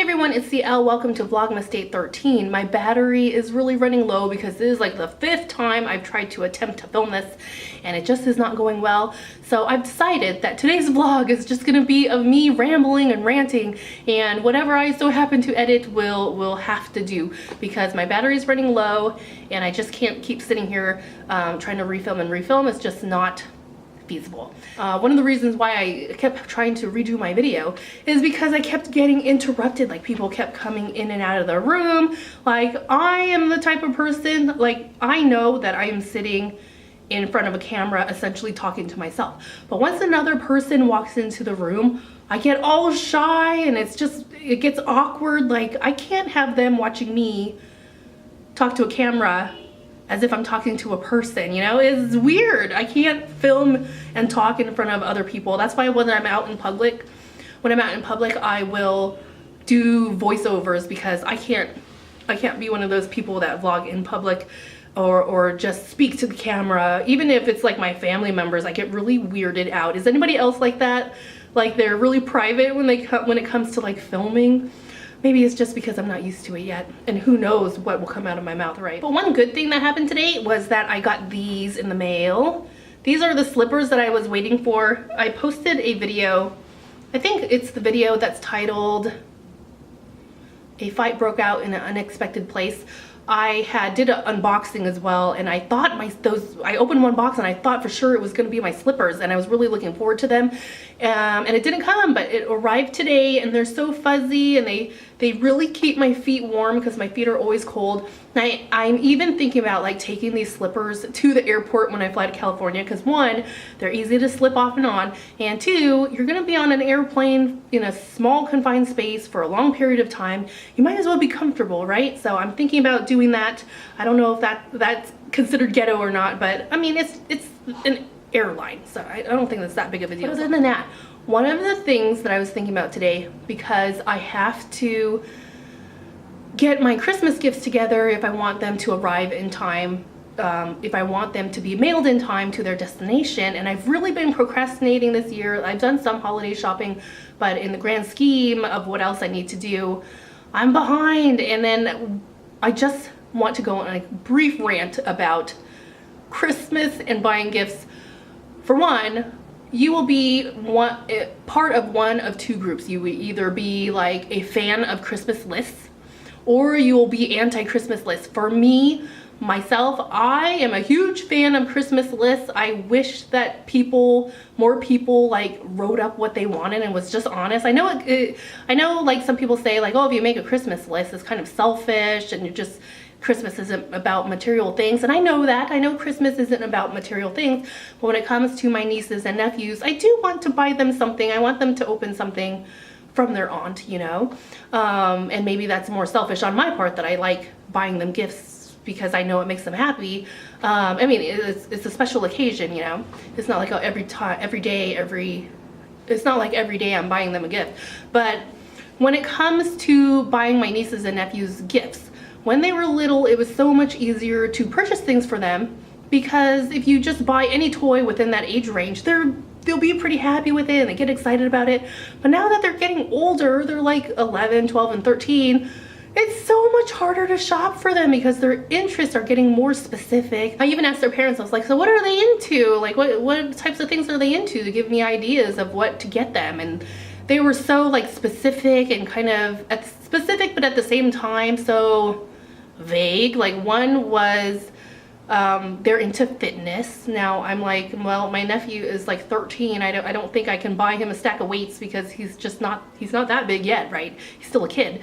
everyone, it's CL. Welcome to Vlogmas Day 13. My battery is really running low because this is like the 5th time I've tried to attempt to film this and it just is not going well. So I've decided that today's vlog is just gonna be of me rambling and ranting, and whatever I so happen to edit will have to do because my battery is running low and I just can't keep sitting here trying to refilm and refilm. It's just not feasible. One of the reasons why I kept trying to redo my video is because I kept getting interrupted. Like, people kept coming in and out of the room. Like, I am the type of person, like, I know that I am sitting in front of a camera essentially talking to myself, but once another person walks into the room, I get all shy and it gets awkward. Like, I can't have them watching me talk to a camera as if I'm talking to a person, you know? It's weird. I can't film and talk in front of other people. That's why when I'm out in public, I will do voiceovers because I can't be one of those people that vlog in public or just speak to the camera. Even if it's like my family members, I get really weirded out. Is anybody else like that? Like, they're really private when it comes to like filming? Maybe it's just because I'm not used to it yet, and who knows what will come out of my mouth, right? But one good thing that happened today was that I got these in the mail. These are the slippers that I was waiting for. I posted a video, I think it's the video that's titled "A Fight Broke Out in an Unexpected Place." I did an unboxing as well, and I thought I opened one box and I thought for sure it was going to be my slippers, and I was really looking forward to them, and it didn't come, but it arrived today, and they're so fuzzy and they really keep my feet warm because my feet are always cold. And I'm even thinking about like taking these slippers to the airport when I fly to California, because one, they're easy to slip off and on, and two, you're gonna be on an airplane in a small confined space for a long period of time. You might as well be comfortable, right? So I'm thinking about doing that. I don't know if that's considered ghetto or not, but I mean, it's an airline, so I don't think that's that big of a deal. But other than that, one of the things that I was thinking about today, because I have to get my Christmas gifts together if I want them to arrive in time, if I want them to be mailed in time to their destination, and I've really been procrastinating this year. I've done some holiday shopping, but in the grand scheme of what else I need to do, I'm behind. And then I just want to go on a brief rant about Christmas and buying gifts. For one, you will be part of one of two groups. You will either be like a fan of Christmas lists, or you will be anti-Christmas lists. For me, myself, I am a huge fan of Christmas lists. I wish that more people like wrote up what they wanted and was just honest. I know like some people say like, oh, if you make a Christmas list, it's kind of selfish and Christmas isn't about material things, and I know that. I know Christmas isn't about material things, but when it comes to my nieces and nephews, I do want to buy them something. I want them to open something from their aunt, you know? And maybe that's more selfish on my part, that I like buying them gifts because I know it makes them happy. I mean, it's a special occasion, you know? It's not like it's not like every day I'm buying them a gift. But when it comes to buying my nieces and nephews gifts, when they were little, it was so much easier to purchase things for them, because if you just buy any toy within that age range, they'll be pretty happy with it and they get excited about it. But now that they're getting older, they're like 11, 12, and 13, it's so much harder to shop for them because their interests are getting more specific. I even asked their parents, I was like, so what are they into? Like, what types of things are they into, to give me ideas of what to get them? And they were so like specific and kind of specific, but at the same time so vague. Like, one was they're into fitness. Now I'm like, well, my nephew is like 13. I don't think I can buy him a stack of weights because he's not that big yet, right? He's still a kid.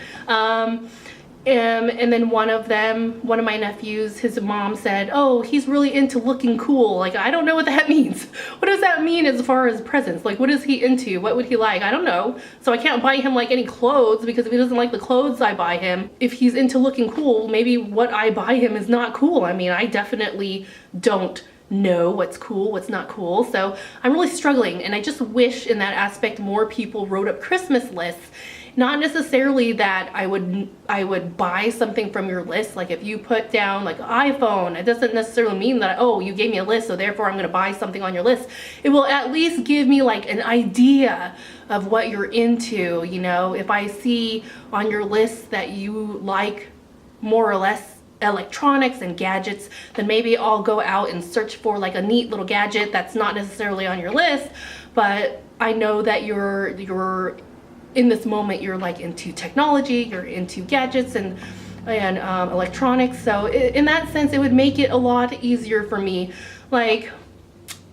And then one of my nephews, his mom said, oh, he's really into looking cool. Like, I don't know what that means. What does that mean as far as presents? Like, what is he into? What would he like? I don't know. So I can't buy him like any clothes, because if he doesn't like the clothes I buy him, if he's into looking cool, maybe what I buy him is not cool. I mean, I definitely don't know what's cool, what's not cool. So I'm really struggling, and I just wish in that aspect more people wrote up Christmas lists Not necessarily that I would buy something from your list. Like if you put down like iPhone, it doesn't necessarily mean that, oh, you gave me a list, so therefore I'm gonna buy something on your list. It will at least give me like an idea of what you're into, you know? If I see on your list that you like more or less electronics and gadgets, then maybe I'll go out and search for like a neat little gadget that's not necessarily on your list, but I know that you're in this moment, you're like into technology, you're into gadgets and electronics. So in that sense, it would make it a lot easier for me. Like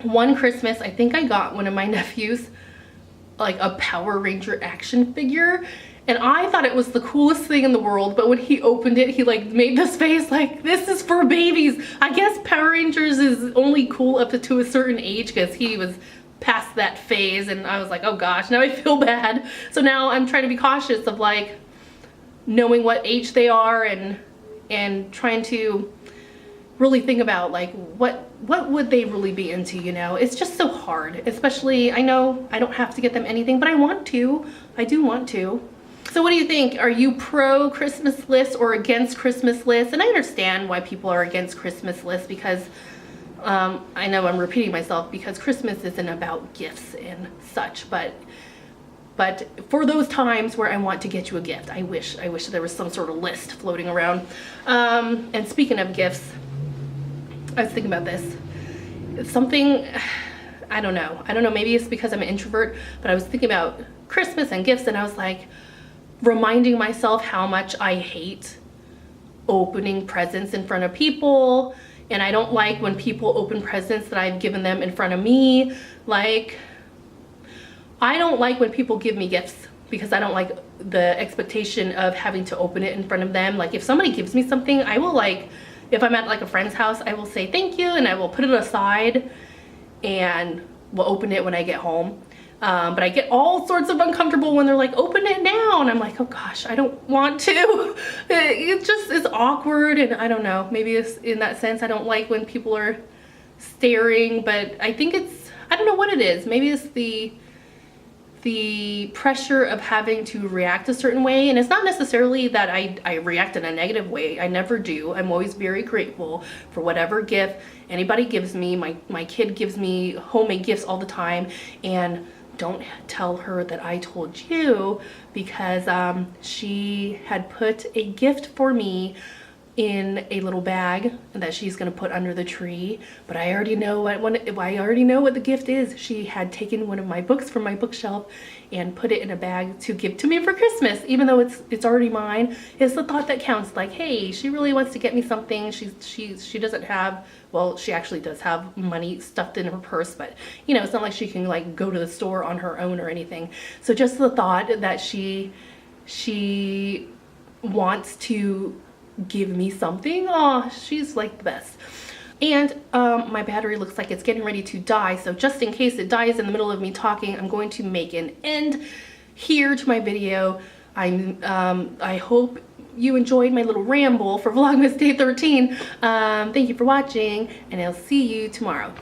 one Christmas, I think I got one of my nephews like a Power Ranger action figure, and I thought it was the coolest thing in the world, but when he opened it, he like made this face like, this is for babies. I guess Power Rangers is only cool up to a certain age, because he was past that phase, and I was like, oh gosh, now I feel bad. So now I'm trying to be cautious of like knowing what age they are and trying to really think about like what would they really be into, you know? It's just so hard, especially, I know I don't have to get them anything, but I want to. I do want to. So what do you think? Are you pro Christmas list or against Christmas lists? And I understand why people are against Christmas lists, because I know I'm repeating myself, because Christmas isn't about gifts and such, but for those times where I want to get you a gift, I wish there was some sort of list floating around. And speaking of gifts, I was thinking about this. It's something, I don't know, maybe it's because I'm an introvert, but I was thinking about Christmas and gifts, and I was like reminding myself how much I hate opening presents in front of people. And I don't like when people open presents that I've given them in front of me. Like, I don't like when people give me gifts, because I don't like the expectation of having to open it in front of them. Like if somebody gives me something, I will like, if I'm at like a friend's house, I will say thank you, and I will put it aside and will open it when I get home. But I get all sorts of uncomfortable when they're like, open it now. And I'm like, oh gosh, I don't want to. It just is awkward, and I don't know, maybe it's in that sense, I don't like when people are staring, but I think it's, I don't know what it is. Maybe it's the pressure of having to react a certain way. And it's not necessarily that I react in a negative way. I never do. I'm always very grateful for whatever gift anybody gives me. My kid gives me homemade gifts all the time, and don't tell her that I told you, because she had put a gift for me in a little bag that she's gonna put under the tree, but I already know what the gift is. She had taken one of my books from my bookshelf and put it in a bag to give to me for Christmas, even though it's already mine. It's the thought that counts. Like, hey, she really wants to get me something. She doesn't have, well, she actually does have money stuffed in her purse, but you know, it's not like she can like go to the store on her own or anything. So just the thought that she wants to give me something, oh, she's like the best. And my battery looks like it's getting ready to die, so just in case it dies in the middle of me talking, I'm going to make an end here to my video. I hope you enjoyed my little ramble for Vlogmas Day 13. Thank you for watching, and I'll see you tomorrow.